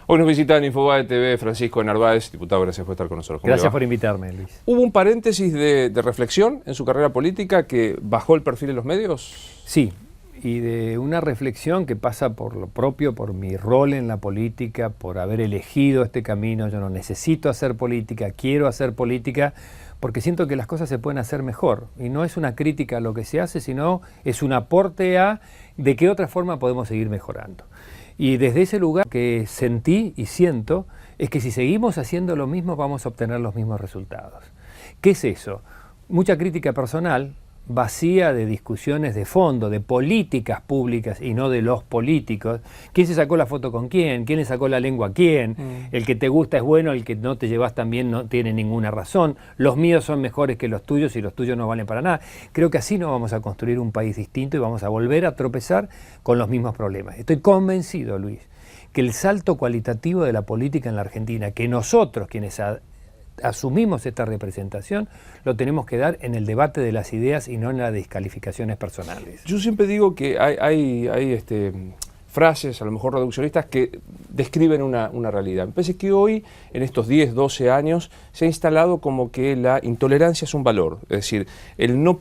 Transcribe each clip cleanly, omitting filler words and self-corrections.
Hoy nos visita en Infobae TV Francisco Narváez. Diputado, gracias por estar con nosotros. Gracias por invitarme, Luis. ¿Hubo un paréntesis de reflexión en su carrera política que bajó el perfil en los medios? Sí, y de una reflexión que pasa por lo propio, por mi rol en la política, por haber elegido este camino. Yo no necesito hacer política, quiero hacer política, porque siento que las cosas se pueden hacer mejor. Y no es una crítica a lo que se hace, sino es un aporte a de qué otra forma podemos seguir mejorando. Y desde ese lugar que sentí y siento es que si seguimos haciendo lo mismo vamos a obtener los mismos resultados. ¿Qué es eso? Mucha crítica personal, vacía de discusiones de fondo, de políticas públicas y no de los políticos. ¿Quién se sacó la foto con quién? ¿Quién le sacó la lengua a quién? El que te gusta es bueno, el que no te llevas tan bien no tiene ninguna razón. Los míos son mejores que los tuyos y los tuyos no valen para nada. Creo que así no vamos a construir un país distinto y vamos a volver a tropezar con los mismos problemas. Estoy convencido, Luis, que el salto cualitativo de la política en la Argentina, que nosotros, quienes asumimos esta representación, lo tenemos que dar en el debate de las ideas y no en las descalificaciones personales. Yo siempre digo que hay frases, a lo mejor reduccionistas, que describen una realidad. Me parece que hoy, en estos 10, 12 años, se ha instalado como que la intolerancia es un valor. Es decir, el no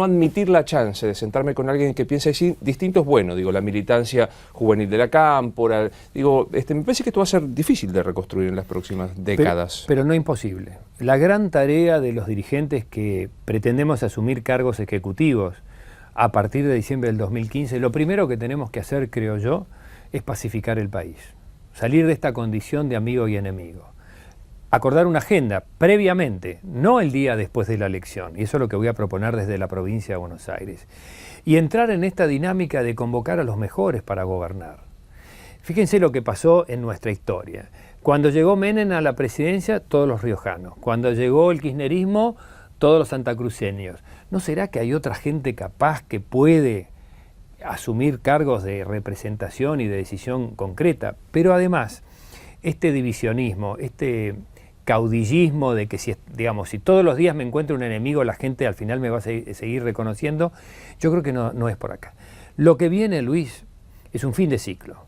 admitir la chance de sentarme con alguien que piensa distinto es bueno. Digo, la militancia juvenil de la Cámpora. Digo, me parece que esto va a ser difícil de reconstruir en las próximas décadas. Pero no imposible. La gran tarea de los dirigentes que pretendemos asumir cargos ejecutivos a partir de diciembre del 2015, lo primero que tenemos que hacer, creo yo, es pacificar el país. Salir de esta condición de amigo y enemigo. Acordar una agenda previamente, no el día después de la elección, y eso es lo que voy a proponer desde la provincia de Buenos Aires. Y entrar en esta dinámica de convocar a los mejores para gobernar. Fíjense lo que pasó en nuestra historia. Cuando llegó Menem a la presidencia, todos los riojanos. Cuando llegó el kirchnerismo, todos los santacruceños. ¿No será que hay otra gente capaz que puede asumir cargos de representación y de decisión concreta? Pero además, este divisionismo, este caudillismo de que si todos los días me encuentro un enemigo, la gente al final me va a seguir reconociendo, yo creo que no es por acá. Lo que viene, Luis, es un fin de ciclo.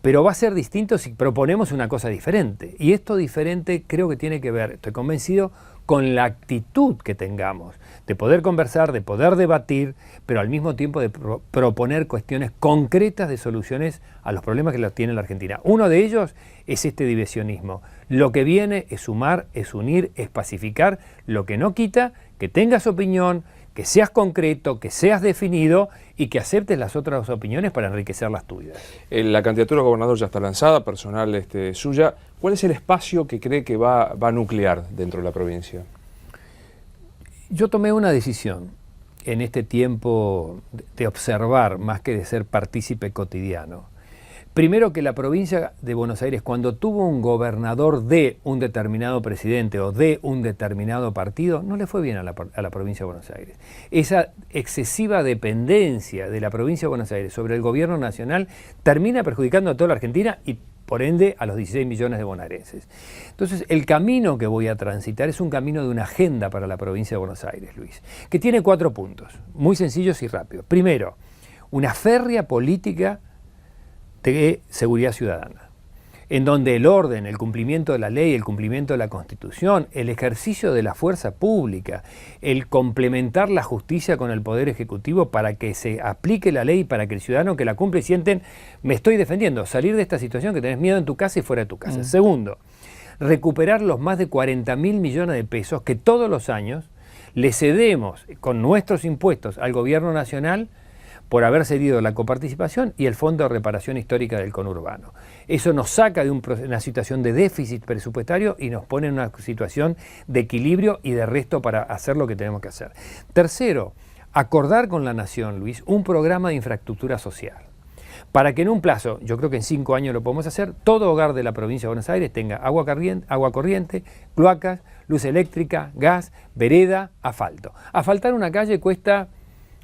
Pero va a ser distinto si proponemos una cosa diferente. Y esto diferente creo que tiene que ver, estoy convencido, con la actitud que tengamos, de poder conversar, de poder debatir, pero al mismo tiempo de proponer cuestiones concretas de soluciones a los problemas que tiene la Argentina. Uno de ellos es este divisionismo. Lo que viene es sumar, es unir, es pacificar, lo que no quita que tengas opinión, que seas concreto, que seas definido y que aceptes las otras opiniones para enriquecer las tuyas. La candidatura a gobernador ya está lanzada, personal suya. ¿Cuál es el espacio que cree que va a nuclear dentro de la provincia? Yo tomé una decisión en este tiempo de observar más que de ser partícipe cotidiano. Primero, que la provincia de Buenos Aires, cuando tuvo un gobernador de un determinado presidente o de un determinado partido, no le fue bien a la provincia de Buenos Aires. Esa excesiva dependencia de la provincia de Buenos Aires sobre el gobierno nacional termina perjudicando a toda la Argentina y por ende a los 16 millones de bonaerenses. Entonces, el camino que voy a transitar es un camino de una agenda para la provincia de Buenos Aires, Luis, que tiene 4 puntos, muy sencillos y rápidos. Primero, una férrea política de seguridad ciudadana, en donde el orden, el cumplimiento de la ley, el cumplimiento de la Constitución, el ejercicio de la fuerza pública, el complementar la justicia con el Poder Ejecutivo para que se aplique la ley, para que el ciudadano que la cumple sienten, me estoy defendiendo, salir de esta situación que tenés miedo en tu casa y fuera de tu casa. Segundo, recuperar los más de 40.000 millones de pesos que todos los años le cedemos con nuestros impuestos al gobierno nacional por haber cedido la coparticipación y el Fondo de Reparación Histórica del Conurbano. Eso nos saca de una situación de déficit presupuestario y nos pone en una situación de equilibrio y de resto para hacer lo que tenemos que hacer. Tercero, acordar con la Nación, Luis, un programa de infraestructura social, para que en un plazo, yo creo que en 5 años lo podemos hacer, todo hogar de la provincia de Buenos Aires tenga agua corriente, cloacas, luz eléctrica, gas, vereda, asfalto. Asfaltar una calle cuesta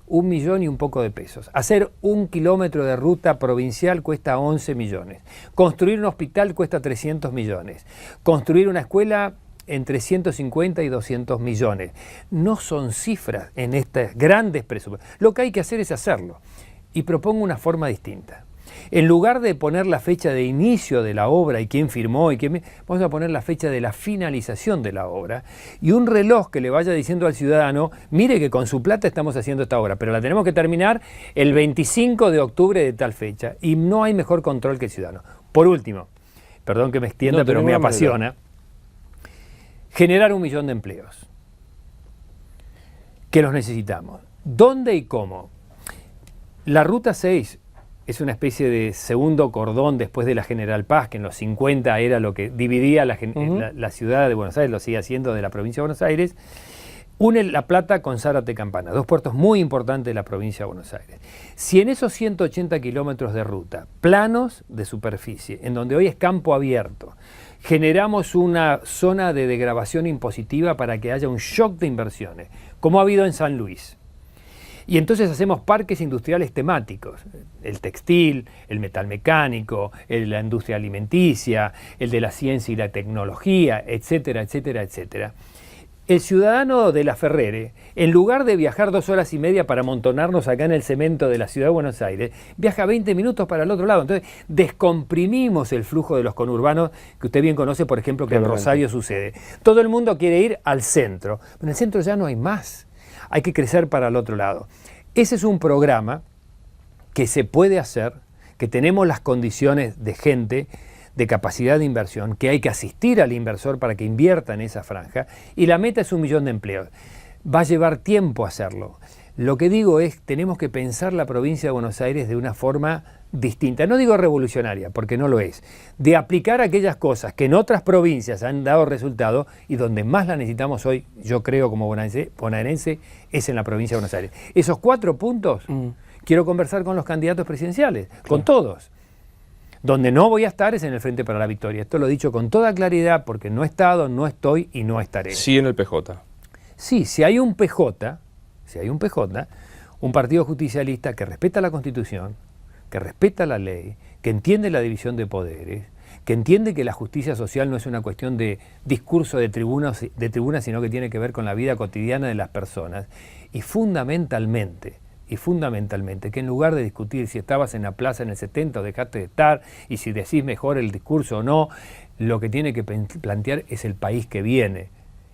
1 millón y un poco de pesos. Hacer 1 kilómetro de ruta provincial cuesta 11 millones. Construir un hospital cuesta 300 millones. Construir una escuela entre 150 y 200 millones. No son cifras en estos grandes presupuestos. Lo que hay que hacer es hacerlo. Y propongo una forma distinta. En lugar de poner la fecha de inicio de la obra y quién firmó y quién... Vamos a poner la fecha de la finalización de la obra y un reloj que le vaya diciendo al ciudadano, mire que con su plata estamos haciendo esta obra, pero la tenemos que terminar el 25 de octubre de tal fecha. Y no hay mejor control que el ciudadano. Por último, perdón que me extienda, No, pero me apasiona, generar 1 millón de empleos. Que los necesitamos. ¿Dónde y cómo? La Ruta 6 es una especie de segundo cordón después de la General Paz, que en los 50 era lo que dividía la ciudad de Buenos Aires, lo sigue haciendo, de la provincia de Buenos Aires. Une La Plata con Zárate Campana, 2 puertos muy importantes de la provincia de Buenos Aires. Si en esos 180 kilómetros de ruta, planos de superficie, en donde hoy es campo abierto, generamos una zona de degradación impositiva para que haya un shock de inversiones, como ha habido en San Luis. Y entonces hacemos parques industriales temáticos, el textil, el metalmecánico, el de la industria alimenticia, el de la ciencia y la tecnología, etcétera, etcétera, etcétera. El ciudadano de La Ferrere, en lugar de viajar 2 horas y media para amontonarnos acá en el cemento de la ciudad de Buenos Aires, viaja 20 minutos para el otro lado. Entonces, descomprimimos el flujo de los conurbanos, que usted bien conoce, por ejemplo, que en Rosario sucede. Todo el mundo quiere ir al centro, pero en el centro ya no hay más. Hay que crecer para el otro lado. Ese es un programa que se puede hacer, que tenemos las condiciones de gente, de capacidad de inversión, que hay que asistir al inversor para que invierta en esa franja, y la meta es 1 millón de empleos. Va a llevar tiempo hacerlo. Lo que digo es, tenemos que pensar la provincia de Buenos Aires de una forma distinta. No digo revolucionaria, porque no lo es. De aplicar aquellas cosas que en otras provincias han dado resultado y donde más la necesitamos hoy, yo creo como bonaerense, es en la provincia de Buenos Aires. Esos 4 puntos, quiero conversar con los candidatos presidenciales, con todos. Donde no voy a estar es en el Frente para la Victoria. Esto lo he dicho con toda claridad porque no he estado, no estoy y no estaré. Sí en el PJ. Sí, si hay un PJ, un partido justicialista que respeta la Constitución, que respeta la ley, que entiende la división de poderes, que entiende que la justicia social no es una cuestión de discurso de tribuna, sino que tiene que ver con la vida cotidiana de las personas, y fundamentalmente, que en lugar de discutir si estabas en la plaza en el 70 o dejaste de estar, y si decís mejor el discurso o no, lo que tiene que plantear es el país que viene,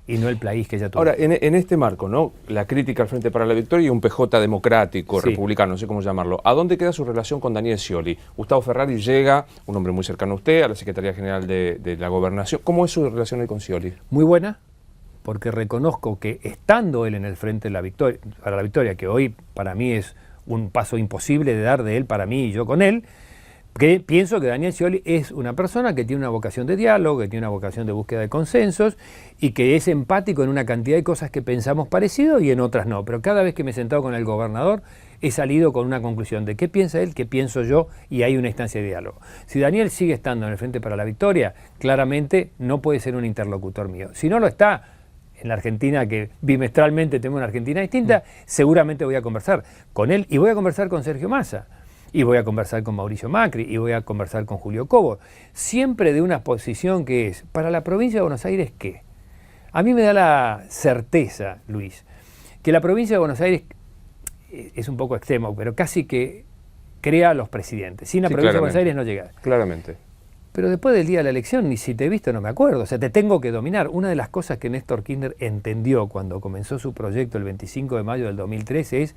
y no el país que ya tuvo. Ahora, en este marco, ¿no? La crítica al Frente para la Victoria y un PJ democrático, sí, republicano, no sé cómo llamarlo. ¿A dónde queda su relación con Daniel Scioli? Gustavo Ferrari llega, un hombre muy cercano a usted, a la Secretaría General de la Gobernación. ¿Cómo es su relación ahí con Scioli? Muy buena, porque reconozco que estando él en el Frente para la Victoria, que hoy para mí es un paso imposible de dar de él para mí y yo con él, que pienso que Daniel Scioli es una persona que tiene una vocación de diálogo, que tiene una vocación de búsqueda de consensos y que es empático en una cantidad de cosas que pensamos parecido y en otras no. Pero cada vez que me he sentado con el gobernador he salido con una conclusión de qué piensa él, qué pienso yo, y hay una instancia de diálogo. Si Daniel sigue estando en el Frente para la Victoria, claramente no puede ser un interlocutor mío. Si no lo está, en la Argentina, que bimestralmente tenemos una Argentina distinta, seguramente voy a conversar con él y voy a conversar con Sergio Massa. Y voy a conversar con Mauricio Macri, y voy a conversar con Julio Cobo, siempre de una posición que es, para la provincia de Buenos Aires, ¿qué? A mí me da la certeza, Luis, que la provincia de Buenos Aires es un poco extremo, pero casi que crea a los presidentes. Sin la provincia de Buenos Aires no llega. Claramente. Pero después del día de la elección, ni si te he visto no me acuerdo, o sea, te tengo que dominar. Una de las cosas que Néstor Kirchner entendió cuando comenzó su proyecto el 25 de mayo del 2013 es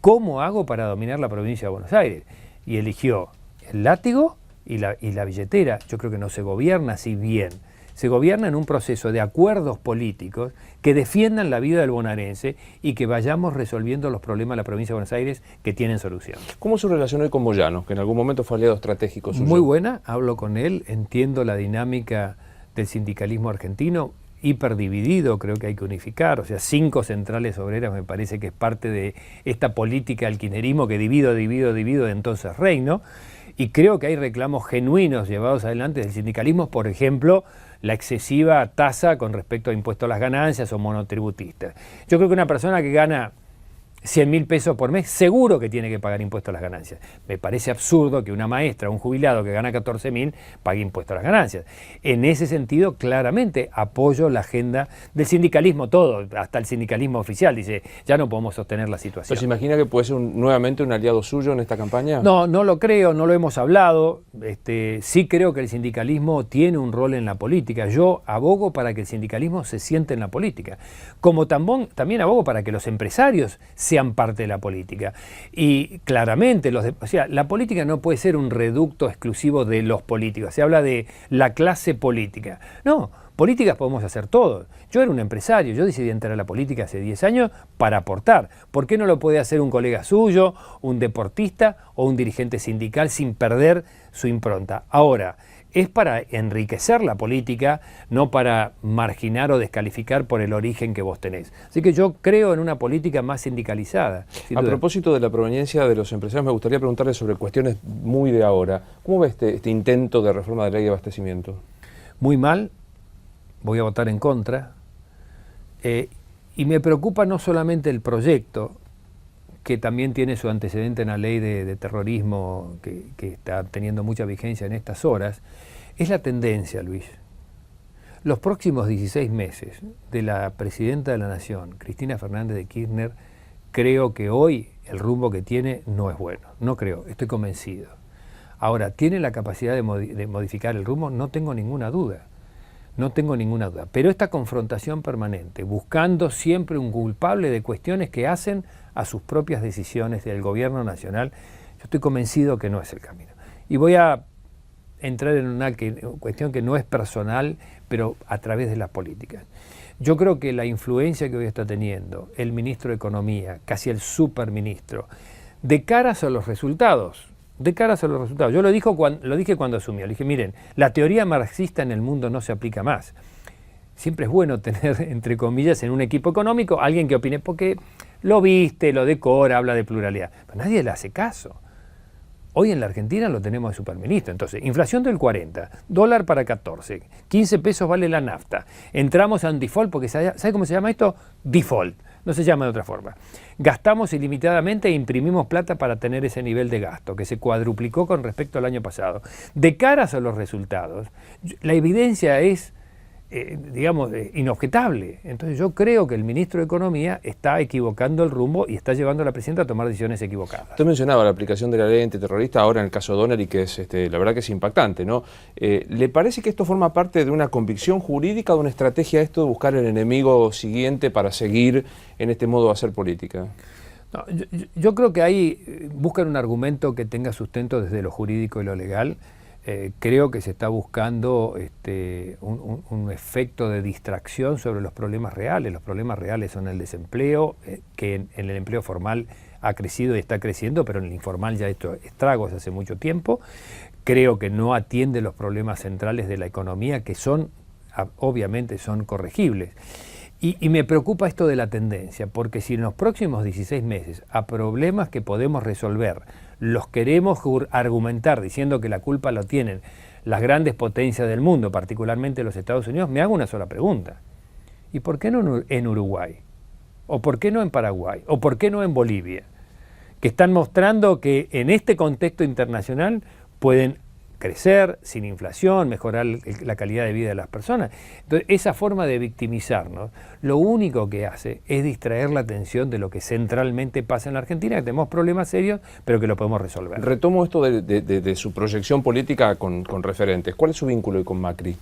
¿cómo hago para dominar la provincia de Buenos Aires? Y eligió el látigo y la billetera. Yo creo que no se gobierna así bien. Se gobierna en un proceso de acuerdos políticos que defiendan la vida del bonaerense y que vayamos resolviendo los problemas de la provincia de Buenos Aires que tienen solución. ¿Cómo es su relación hoy con Moyano, que en algún momento fue aliado estratégico suyo? Muy buena, hablo con él, entiendo la dinámica del sindicalismo argentino, hiperdividido, creo que hay que unificar, o sea, 5 centrales obreras me parece que es parte de esta política del kirchnerismo que divido, entonces reino, y creo que hay reclamos genuinos llevados adelante del sindicalismo, por ejemplo, la excesiva tasa con respecto a impuesto a las ganancias o monotributistas. Yo creo que una persona que gana 100.000 pesos por mes, seguro que tiene que pagar impuesto a las ganancias. Me parece absurdo que una maestra, un jubilado que gana 14.000, pague impuesto a las ganancias. En ese sentido, claramente apoyo la agenda del sindicalismo todo, hasta el sindicalismo oficial, dice, ya no podemos sostener la situación. ¿Se imagina que puede ser nuevamente un aliado suyo en esta campaña? No, no lo creo, no lo hemos hablado. Sí creo que el sindicalismo tiene un rol en la política. Yo abogo para que el sindicalismo se siente en la política. Como también abogo para que los empresarios sean parte de la política. Y claramente, o sea, la política no puede ser un reducto exclusivo de los políticos. Se habla de la clase política. No, políticas podemos hacer todos. Yo era un empresario, yo decidí entrar a la política hace 10 años para aportar. ¿Por qué no lo puede hacer un colega suyo, un deportista o un dirigente sindical sin perder su impronta? Ahora, es para enriquecer la política, no para marginar o descalificar por el origen que vos tenés. Así que yo creo en una política más sindicalizada. A propósito de la proveniencia de los empresarios, me gustaría preguntarle sobre cuestiones muy de ahora. ¿Cómo ve este intento de reforma de la ley de abastecimiento? Muy mal, voy a votar en contra. Y me preocupa no solamente el proyecto, que también tiene su antecedente en la ley de terrorismo que está teniendo mucha vigencia en estas horas, es la tendencia, Luis. Los próximos 16 meses de la presidenta de la Nación, Cristina Fernández de Kirchner, creo que hoy el rumbo que tiene no es bueno. No creo, estoy convencido. Ahora, ¿tiene la capacidad de modificar el rumbo? No tengo ninguna duda. No tengo ninguna duda. Pero esta confrontación permanente, buscando siempre un culpable de cuestiones que hacen a sus propias decisiones del gobierno nacional, yo estoy convencido que no es el camino. Y voy a entrar en una cuestión que no es personal, pero a través de las políticas. Yo creo que la influencia que hoy está teniendo el ministro de Economía, casi el superministro, de caras a los resultados, yo lo dije cuando asumió, le dije, miren, la teoría marxista en el mundo no se aplica más. Siempre es bueno tener, entre comillas, en un equipo económico alguien que opine, porque lo viste, lo decora, habla de pluralidad. Pero nadie le hace caso. Hoy en la Argentina lo tenemos de superministro. Entonces, inflación del 40, dólar para 14, 15 pesos vale la nafta. Entramos a un default, porque ¿sabe cómo se llama esto? Default. No se llama de otra forma. Gastamos ilimitadamente e imprimimos plata para tener ese nivel de gasto, que se cuadruplicó con respecto al año pasado. De caras a los resultados, la evidencia es inobjetable. Entonces yo creo que el ministro de Economía está equivocando el rumbo y está llevando a la presidenta a tomar decisiones equivocadas. Usted mencionaba la aplicación de la ley antiterrorista ahora en el caso Donnelly, que es la verdad que es impactante, ¿no? ¿Le parece que esto forma parte de una convicción jurídica, de una estrategia esto de buscar el enemigo siguiente para seguir en este modo de hacer política? No, yo creo que ahí buscan un argumento que tenga sustento desde lo jurídico y lo legal. Creo que se está buscando un efecto de distracción sobre los problemas reales. Los problemas reales son el desempleo, que en el empleo formal ha crecido y está creciendo, pero en el informal ya ha hecho estragos hace mucho tiempo. Creo que no atiende los problemas centrales de la economía, que obviamente son corregibles. Y me preocupa esto de la tendencia, porque si en los próximos 16 meses a problemas que podemos resolver los queremos argumentar diciendo que la culpa lo tienen las grandes potencias del mundo, particularmente los Estados Unidos, me hago una sola pregunta. ¿Y por qué no en Uruguay? ¿O por qué no en Paraguay? ¿O por qué no en Bolivia? Que están mostrando que en este contexto internacional pueden crecer sin inflación, mejorar la calidad de vida de las personas. Entonces, esa forma de victimizarnos, lo único que hace es distraer la atención de lo que centralmente pasa en la Argentina, que tenemos problemas serios, pero que lo podemos resolver. Retomo esto de su proyección política con referentes. ¿Cuál es su vínculo hoy con Macri?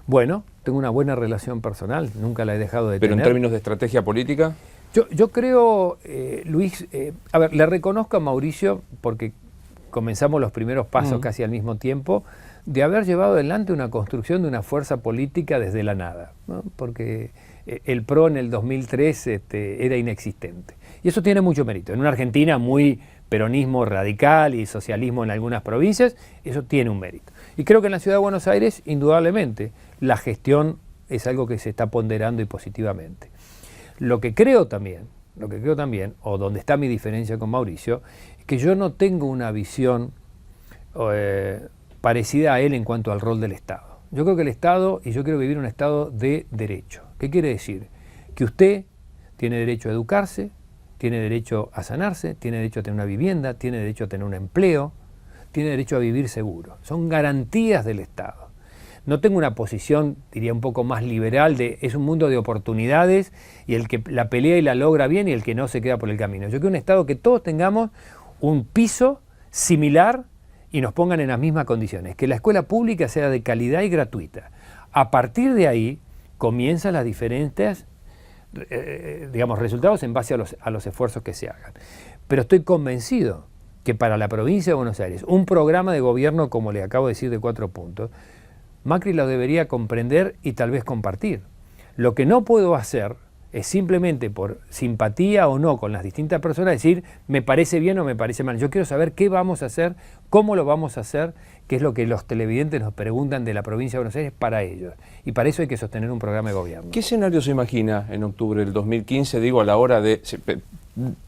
Bueno, tengo una buena relación personal, nunca la he dejado de tener. ¿Pero en términos de estrategia política? Yo creo, Luis, a ver, le reconozco a Mauricio, porque comenzamos los primeros pasos casi al mismo tiempo, de haber llevado adelante una construcción de una fuerza política desde la nada, ¿no? Porque el PRO en el 2003 era inexistente. Y eso tiene mucho mérito. En una Argentina muy peronismo radical y socialismo en algunas provincias, eso tiene un mérito. Y creo que en la Ciudad de Buenos Aires, indudablemente, la gestión es algo que se está ponderando y positivamente. Lo que creo también, o donde está mi diferencia con Mauricio, es que yo no tengo una visión parecida a él en cuanto al rol del Estado. Yo creo que el Estado, y yo quiero vivir un Estado de derecho. ¿Qué quiere decir? Que usted tiene derecho a educarse, tiene derecho a sanarse, tiene derecho a tener una vivienda, tiene derecho a tener un empleo, tiene derecho a vivir seguro. Son garantías del Estado. No tengo una posición, diría, un poco más liberal de es un mundo de oportunidades y el que la pelea y la logra bien y el que no se queda por el camino. Yo quiero un Estado que todos tengamos un piso similar y nos pongan en las mismas condiciones, que la escuela pública sea de calidad y gratuita. A partir de ahí comienzan las diferentes resultados en base a los esfuerzos que se hagan. Pero estoy convencido que para la provincia de Buenos Aires, un programa de gobierno, como le acabo de decir, de 4 puntos, Macri lo debería comprender y tal vez compartir. Lo que no puedo hacer es simplemente por simpatía o no con las distintas personas decir me parece bien o me parece mal. Yo quiero saber qué vamos a hacer, cómo lo vamos a hacer, que es lo que los televidentes nos preguntan de la provincia de Buenos Aires para ellos. Y para eso hay que sostener un programa de gobierno. ¿Qué escenario se imagina en octubre del 2015, digo, a la hora de...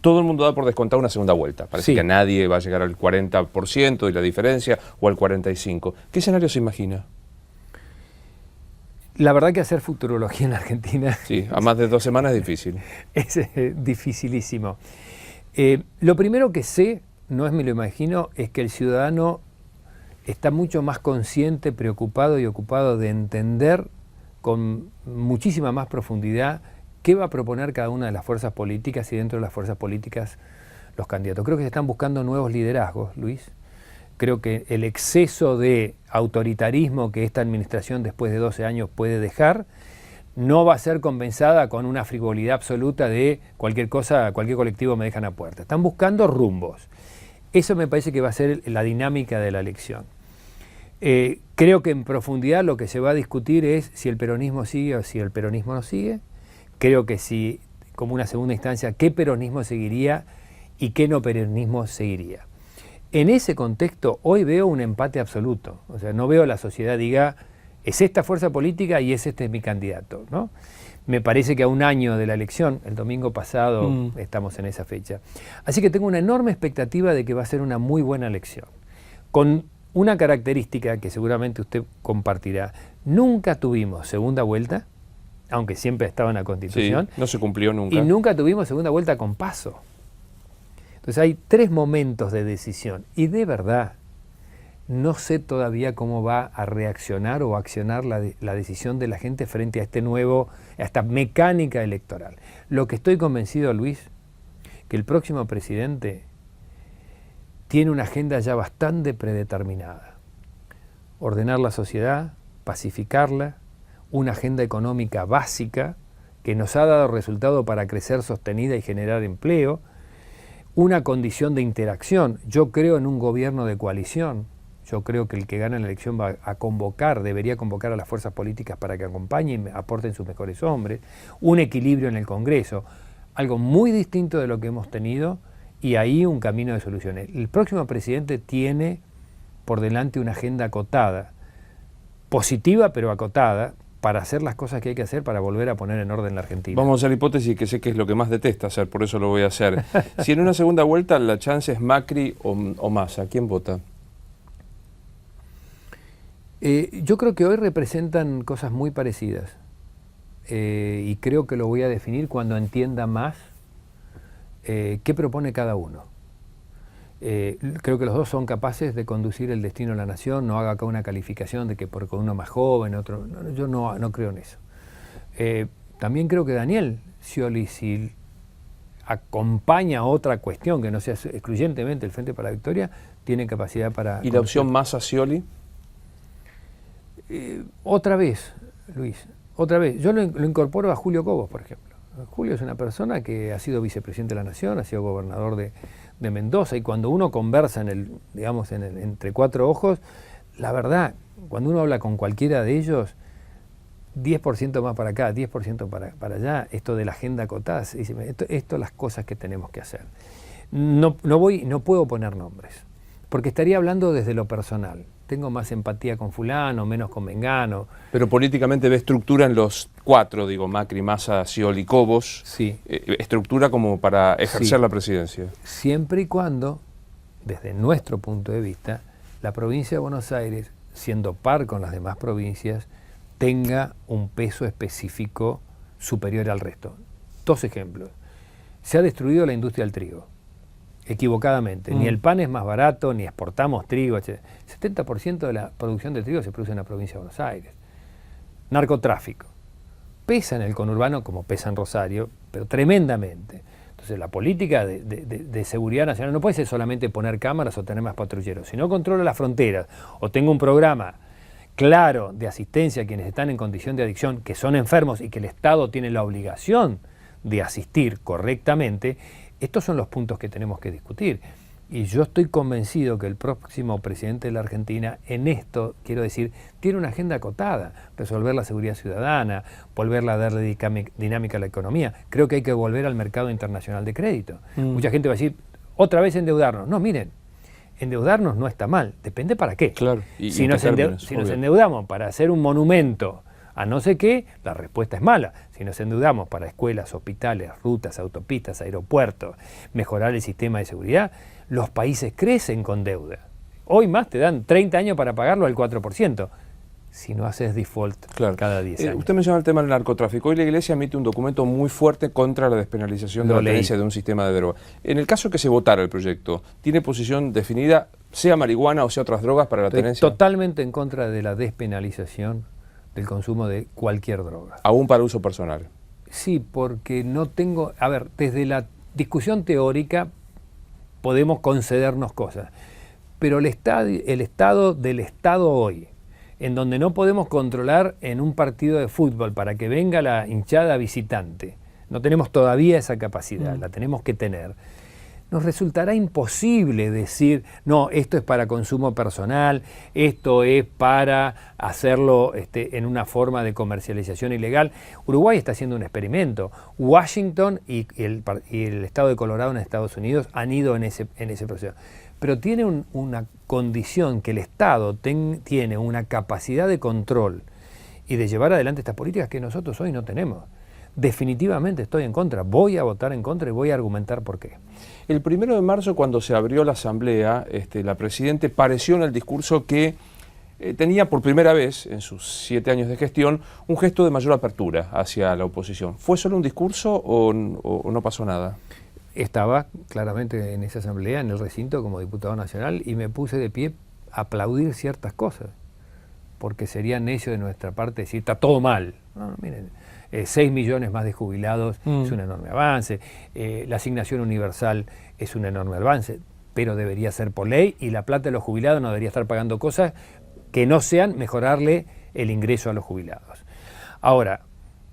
Todo el mundo da por descontar una segunda vuelta. Parece que nadie va a llegar al 40% de la diferencia o al 45%. ¿Qué escenario se imagina? La verdad que hacer futurología en Argentina... Sí, a más de 2 semanas es difícil. Es dificilísimo. Lo primero que sé, no es me lo imagino, es que el ciudadano está mucho más consciente, preocupado y ocupado de entender con muchísima más profundidad qué va a proponer cada una de las fuerzas políticas y dentro de las fuerzas políticas los candidatos. Creo que se están buscando nuevos liderazgos, Luis. Creo que el exceso de autoritarismo que esta administración después de 12 años puede dejar no va a ser compensada con una frivolidad absoluta de cualquier cosa, cualquier colectivo me dejan a puerta. Están buscando rumbos. Eso me parece que va a ser la dinámica de la elección. Creo que en profundidad lo que se va a discutir es si el peronismo sigue o si el peronismo no sigue. Creo que si, como una segunda instancia, qué peronismo seguiría y qué no peronismo seguiría. En ese contexto, hoy veo un empate absoluto. O sea, no veo a la sociedad diga, es esta fuerza política y este es mi candidato, ¿no? Me parece que a un año de la elección, el domingo pasado, estamos en esa fecha. Así que tengo una enorme expectativa de que va a ser una muy buena elección. Con una característica que seguramente usted compartirá. Nunca tuvimos segunda vuelta, aunque siempre estaba en la Constitución. Sí, no se cumplió nunca. Y nunca tuvimos segunda vuelta con paso. Entonces hay 3 momentos de decisión y de verdad no sé todavía cómo va a reaccionar o accionar la decisión de la gente frente a a esta mecánica electoral. Lo que estoy convencido, Luis, que el próximo presidente tiene una agenda ya bastante predeterminada. Ordenar la sociedad, pacificarla, una agenda económica básica que nos ha dado resultado para crecer sostenida y generar empleo, una condición de interacción. Yo creo en un gobierno de coalición. Yo creo que el que gana la elección va a debería convocar a las fuerzas políticas para que acompañen y aporten sus mejores hombres. Un equilibrio en el Congreso. Algo muy distinto de lo que hemos tenido y ahí un camino de soluciones. El próximo presidente tiene por delante una agenda acotada, positiva pero acotada, para hacer las cosas que hay que hacer para volver a poner en orden la Argentina. Vamos a hacer la hipótesis que sé que es lo que más detesta hacer, por eso lo voy a hacer. Si en una segunda vuelta la chance es Macri o Massa, ¿quién vota? Yo creo que hoy representan cosas muy parecidas y creo que lo voy a definir cuando entienda más qué propone cada uno. Creo que los dos son capaces de conducir el destino de la nación. No haga acá una calificación de que porque uno más joven, otro... No, yo no creo en eso. También creo que Daniel Scioli, si acompaña otra cuestión que no sea excluyentemente el Frente para la Victoria, tiene capacidad para... ¿Y la opción Massa-Scioli? Otra vez, Luis, otra vez. Yo lo incorporo a Julio Cobos, por ejemplo. Julio es una persona que ha sido vicepresidente de la Nación, ha sido gobernador de Mendoza, y cuando uno conversa entre 4 ojos, la verdad, cuando uno habla con cualquiera de ellos, 10% más para acá, 10% para allá, esto de la agenda acotada, esto las cosas que tenemos que hacer. No puedo poner nombres, porque estaría hablando desde lo personal. Tengo más empatía con fulano, menos con mengano. Pero políticamente ve estructura en los 4, digo, Macri, Massa, Scioli, Cobos. Sí. Estructura como para ejercer la presidencia. Siempre y cuando, desde nuestro punto de vista, la provincia de Buenos Aires, siendo par con las demás provincias, tenga un peso específico superior al resto. 2 ejemplos. se ha destruido la industria del trigo, equivocadamente. Ni el pan es más barato, ni exportamos trigo, etc. 70% de la producción de trigo se produce en la provincia de Buenos Aires. Narcotráfico. Pesa en el conurbano como pesa en Rosario, pero tremendamente. Entonces la política de seguridad nacional no puede ser solamente poner cámaras o tener más patrulleros. Si no controla las fronteras o tengo un programa claro de asistencia a quienes están en condición de adicción, que son enfermos y que el Estado tiene la obligación de asistir correctamente, estos son los puntos que tenemos que discutir. Y yo estoy convencido que el próximo presidente de la Argentina en esto, quiero decir, tiene una agenda acotada, resolver la seguridad ciudadana, volverla a darle dinámica a la economía. Creo que hay que volver al mercado internacional de crédito. Mucha gente va a decir, otra vez endeudarnos. No, miren, endeudarnos no está mal, depende para qué. Claro, si nos endeudamos para hacer un monumento a no sé qué, la respuesta es mala. Si nos endeudamos para escuelas, hospitales, rutas, autopistas, aeropuertos, mejorar el sistema de seguridad, los países crecen con deuda. Hoy más te dan 30 años para pagarlo al 4%, si no haces default cada 10 años. Usted menciona el tema del narcotráfico. Hoy la Iglesia emite un documento muy fuerte contra la despenalización de la tenencia de un sistema de droga. En el caso que se votara el proyecto, ¿tiene posición definida, sea marihuana o sea otras drogas, para la tenencia? Totalmente en contra de la despenalización del consumo de cualquier droga. Aún para uso personal. Sí, porque no tengo... A ver, desde la discusión teórica podemos concedernos cosas, pero el estado del Estado hoy, en donde no podemos controlar en un partido de fútbol para que venga la hinchada visitante, no tenemos todavía esa capacidad, la tenemos que tener. Nos resultará imposible decir, no, esto es para consumo personal, esto es para hacerlo en una forma de comercialización ilegal. Uruguay está haciendo un experimento. Washington y el estado de Colorado en Estados Unidos han ido en ese proceso. Pero tiene una condición, que el Estado tiene una capacidad de control y de llevar adelante estas políticas que nosotros hoy no tenemos. Definitivamente estoy en contra, voy a votar en contra y voy a argumentar por qué. El 1 de marzo, cuando se abrió la asamblea, la Presidente pareció en el discurso que tenía por primera vez en sus 7 años de gestión un gesto de mayor apertura hacia la oposición. ¿Fue solo un discurso o no pasó nada? Estaba claramente en esa asamblea, en el recinto como diputado nacional, y me puse de pie a aplaudir ciertas cosas, porque sería necio de nuestra parte decir, está todo mal. No, miren, 6 millones más de jubilados es un enorme avance, la asignación universal es un enorme avance, pero debería ser por ley, y la plata de los jubilados no debería estar pagando cosas que no sean mejorarle el ingreso a los jubilados. Ahora,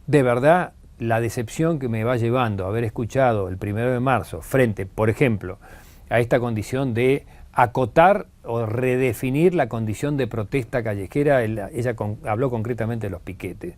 de verdad, la decepción que me va llevando a haber escuchado el 1 de marzo frente, por ejemplo, a esta condición de acotar o redefinir la condición de protesta callejera, ella habló concretamente de los piquetes.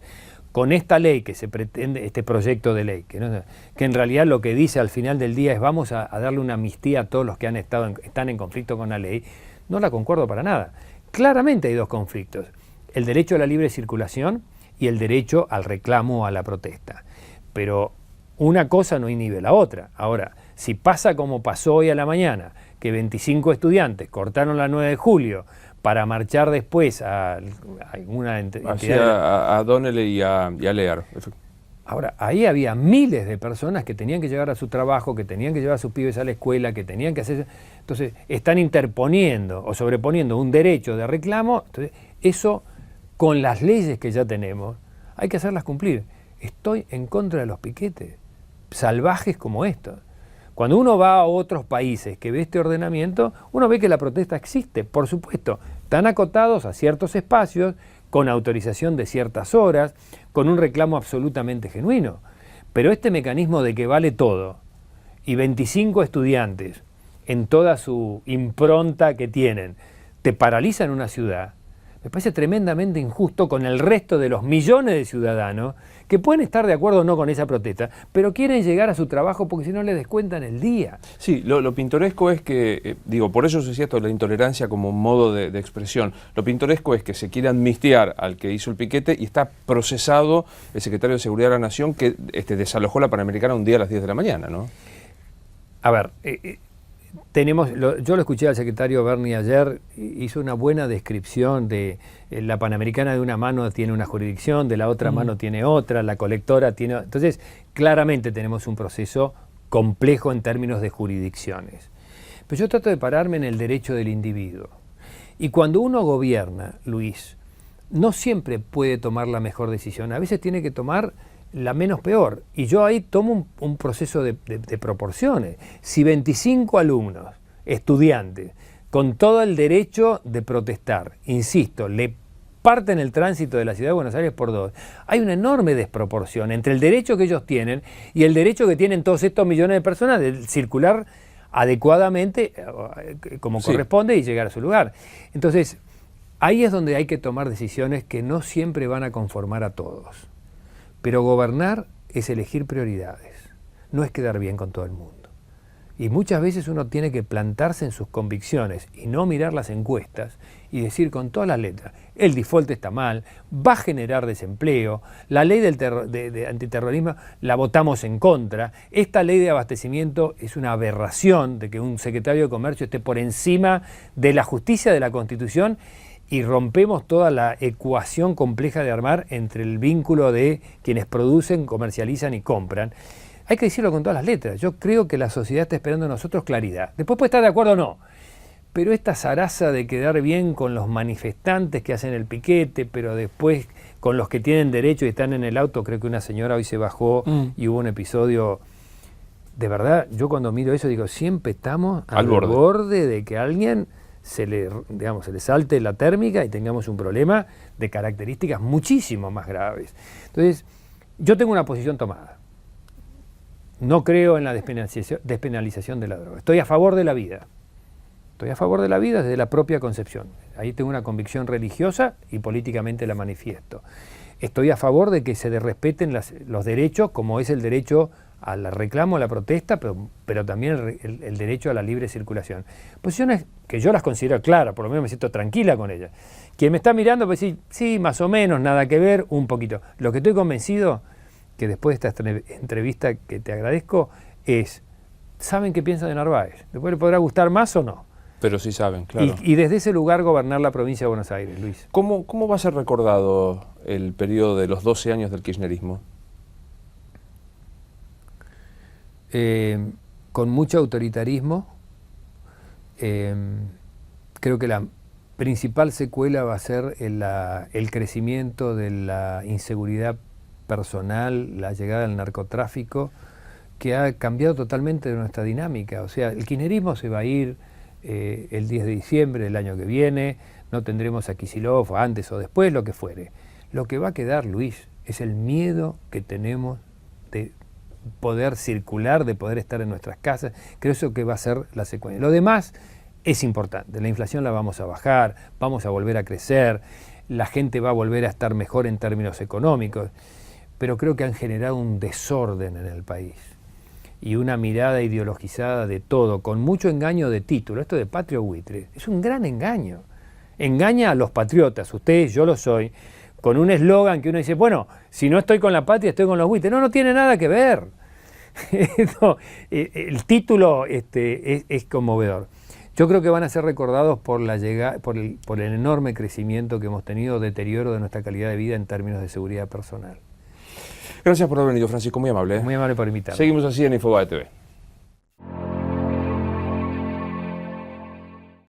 Con esta ley que se pretende, este proyecto de ley, que en realidad lo que dice al final del día es vamos a darle una amnistía a todos los que están en conflicto con la ley, no la concuerdo para nada. Claramente hay dos conflictos, el derecho a la libre circulación y el derecho al reclamo, a la protesta. Pero una cosa no inhibe la otra. Ahora, si pasa como pasó hoy a la mañana, que 25 estudiantes cortaron la 9 de julio para marchar después a alguna entidad... A Donnelly y a Lear. Ahora, ahí había miles de personas que tenían que llegar a su trabajo, que tenían que llevar a sus pibes a la escuela, que tenían que hacer... Entonces, están interponiendo o sobreponiendo un derecho de reclamo. Entonces, eso, con las leyes que ya tenemos, hay que hacerlas cumplir. Estoy en contra de los piquetes salvajes como estos. Cuando uno va a otros países que ve este ordenamiento, uno ve que la protesta existe, por supuesto, tan acotados a ciertos espacios, con autorización de ciertas horas, con un reclamo absolutamente genuino. Pero este mecanismo de que vale todo, y 25 estudiantes, en toda su impronta que tienen, te paralizan una ciudad, me parece tremendamente injusto con el resto de los millones de ciudadanos que pueden estar de acuerdo o no con esa protesta, pero quieren llegar a su trabajo porque si no les descuentan el día. Sí, lo pintoresco es que, por eso se decía esto de la intolerancia como modo de expresión, lo pintoresco es que se quiere amnistiar al que hizo el piquete y está procesado el secretario de Seguridad de la Nación que desalojó la Panamericana un día a las 10 de la mañana, ¿no? A ver... yo lo escuché al secretario Berni ayer, hizo una buena descripción de la Panamericana, de una mano tiene una jurisdicción, de la otra mano tiene otra, la colectora tiene... Entonces, claramente tenemos un proceso complejo en términos de jurisdicciones. Pero yo trato de pararme en el derecho del individuo. Y cuando uno gobierna, Luis, no siempre puede tomar la mejor decisión, a veces tiene que tomar la menos peor. Y yo ahí tomo un proceso de proporciones. Si 25 alumnos, estudiantes, con todo el derecho de protestar, insisto, le parten el tránsito de la ciudad de Buenos Aires por dos, hay una enorme desproporción entre el derecho que ellos tienen y el derecho que tienen todos estos millones de personas de circular adecuadamente como corresponde y llegar a su lugar. Entonces, ahí es donde hay que tomar decisiones que no siempre van a conformar a todos. Pero gobernar es elegir prioridades, no es quedar bien con todo el mundo. Y muchas veces uno tiene que plantarse en sus convicciones y no mirar las encuestas y decir con todas las letras, el default está mal, va a generar desempleo, la ley de antiterrorismo la votamos en contra, esta ley de abastecimiento es una aberración de que un secretario de Comercio esté por encima de la justicia de la Constitución y rompemos toda la ecuación compleja de armar entre el vínculo de quienes producen, comercializan y compran. Hay que decirlo con todas las letras. Yo creo que la sociedad está esperando de nosotros claridad. Después puede estar de acuerdo o no. Pero esta zaraza de quedar bien con los manifestantes que hacen el piquete, pero después con los que tienen derecho y están en el auto, creo que una señora hoy se bajó y hubo un episodio. De verdad, yo cuando miro eso digo, siempre estamos al borde de que a alguien se le salte la térmica y tengamos un problema de características muchísimo más graves. Entonces, yo tengo una posición tomada. No creo en la despenalización de la droga. Estoy a favor de la vida. Estoy a favor de la vida desde la propia concepción. Ahí tengo una convicción religiosa y políticamente la manifiesto. Estoy a favor de que se respeten los derechos, como es el derecho al reclamo, a la protesta, pero también el derecho a la libre circulación. Posiciones que yo las considero claras, por lo menos me siento tranquila con ellas. Quien me está mirando puede decir, sí, más o menos, nada que ver, un poquito. Lo que estoy convencido que después de esta entrevista que te agradezco es, ¿saben qué piensan de Narváez? Después le podrá gustar más o no. Pero sí saben, claro. Y desde ese lugar gobernar la provincia de Buenos Aires, Luis. ¿Cómo va a ser recordado el periodo de los 12 años del kirchnerismo? Con mucho autoritarismo. Creo que la principal secuela va a ser el crecimiento de la inseguridad personal, la llegada del narcotráfico, que ha cambiado totalmente nuestra dinámica. O sea, el kirchnerismo se va a ir el 10 de diciembre del año que viene, no tendremos a Kicillof antes o después, lo que fuere. Lo que va a quedar, Luis, es el miedo que tenemos de poder circular, de poder estar en nuestras casas. Creo eso que va a ser la secuencia. Lo demás es importante, la inflación la vamos a bajar, vamos a volver a crecer, la gente va a volver a estar mejor en términos económicos, pero creo que han generado un desorden en el país y una mirada ideologizada de todo, con mucho engaño de título. Esto de patrio buitre es un gran engaño. Engaña a los patriotas, ustedes, yo lo soy, con un eslogan que uno dice, bueno, si no estoy con la patria, estoy con los buitres. No, no tiene nada que ver. No, el título es conmovedor. Yo creo que van a ser recordados por la llegada, por el enorme crecimiento que hemos tenido, deterioro de nuestra calidad de vida en términos de seguridad personal. Gracias por haber venido, Francisco, muy amable. Muy amable por invitarme. Seguimos así en Infobae TV.